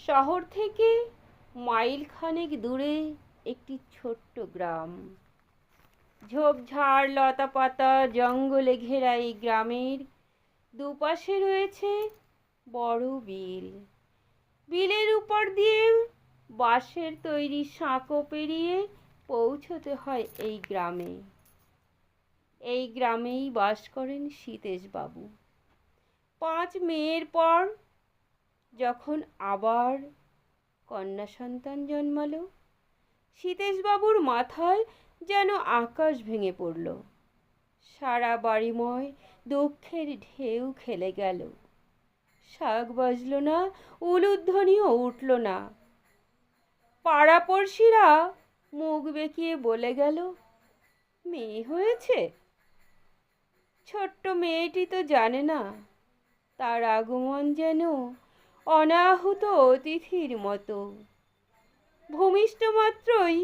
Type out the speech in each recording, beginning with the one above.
শহর থেকে মাইলখানেক দূরে একটি ছোট্ট গ্রাম। ঝোপঝাড় লতাপাতা জঙ্গলে ঘেরা এই গ্রামের দুপাশে রয়েছে বড় বিল। বিলের উপর দিয়ে বাঁশের তৈরি সাঁকো পেরিয়ে পৌঁছতে হয় এই গ্রামে। এই গ্রামেই বাস করেন সীতেশবাবু। 5 মেয়ের পর যখন আবার কন্যা সন্তান জন্মালো, সীতেশবাবুর মাথায় যেন আকাশ ভেঙে পড়ল। সারা বাড়িময় দুঃখের ঢেউ খেলে গেল। শাঁখ বাজল না, উলুধ্বনিও উঠল না। পাড়াপড়শিরা মুখ বেঁকিয়ে বলে গেল, মেয়ে হয়েছে। ছোট্ট মেয়েটি তো জানে না তার আগমন যেন অনাহুত অতিথির মতো। ভূমিষ্ঠ মাত্রই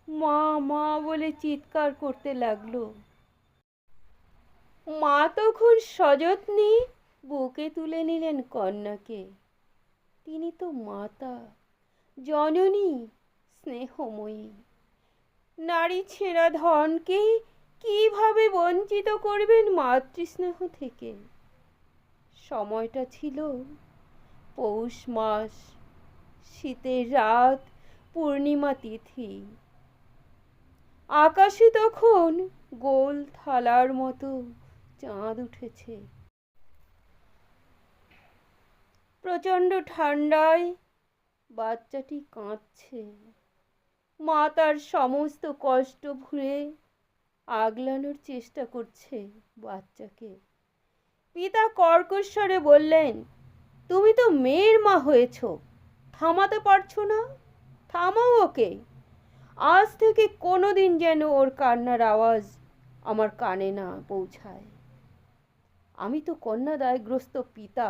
মা মা বলে চিৎকার করতে লাগলো। মা তখন সযত্নে বুকে তুলে নিলেন কন্যাকে। তিনি তো মাতা, জননী, স্নেহময়ী। নারী ছেঁড়া ধনকে কিভাবে বঞ্চিত করবেন মাতৃস্নেহ থেকে? সময়টা ছিল পৌষ মাস, শীতের রাত, পূর্ণিমা তিথি। আকাশে তখন গোল থালার মতো চাঁদ উঠেছে। প্রচণ্ড ঠান্ডায় বাচ্চাটি কাঁদছে। মা তার সমস্ত কষ্ট ভুলে আগলানোর চেষ্টা করছে বাচ্চাকে। পিতা কর্কশ্বরে বললেন, তুমি তো মেয়ের মা হয়েছ, থামাতে পারছো না? থামাও ওকে। আজ থেকে কোনোদিন যেন ওর কান্নার আওয়াজ আমার কানে না পৌঁছায়। আমি তো কন্যা দায়গ্রস্ত পিতা,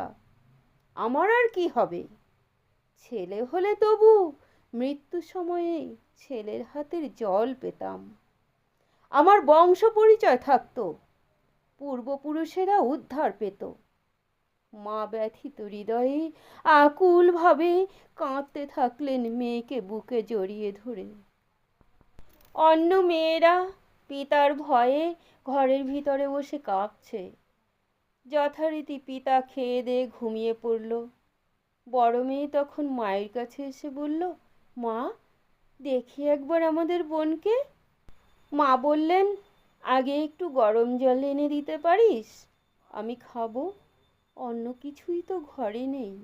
আমার আর কি হবে? ছেলে হলে তবু মৃত্যু সময়ে ছেলের হাতের জল পেতাম, আমার বংশ পরিচয় থাকতো, পূর্বপুরুষেরা উদ্ধার পেত। মা ব্যথিত হৃদয়ে আকুল ভাবে কাঁদতে থাকলেন মেয়েকে বুকে জড়িয়ে ধরে। অন্য মেয়েরা পিতার ভয়ে ঘরের ভিতরে বসে কাঁপছে। যথারীতি পিতা খেয়ে দিয়ে ঘুমিয়ে পড়ল। বড় মেয়ে তখন মায়ের কাছে এসে বলল, মা, দেখি একবার আমাদের বোনকে। মা বললেন, আগে একটু গরম জল এনে দিতে পারিস? আমি খাবো, অন্য কিছুই তো ঘরে নেই।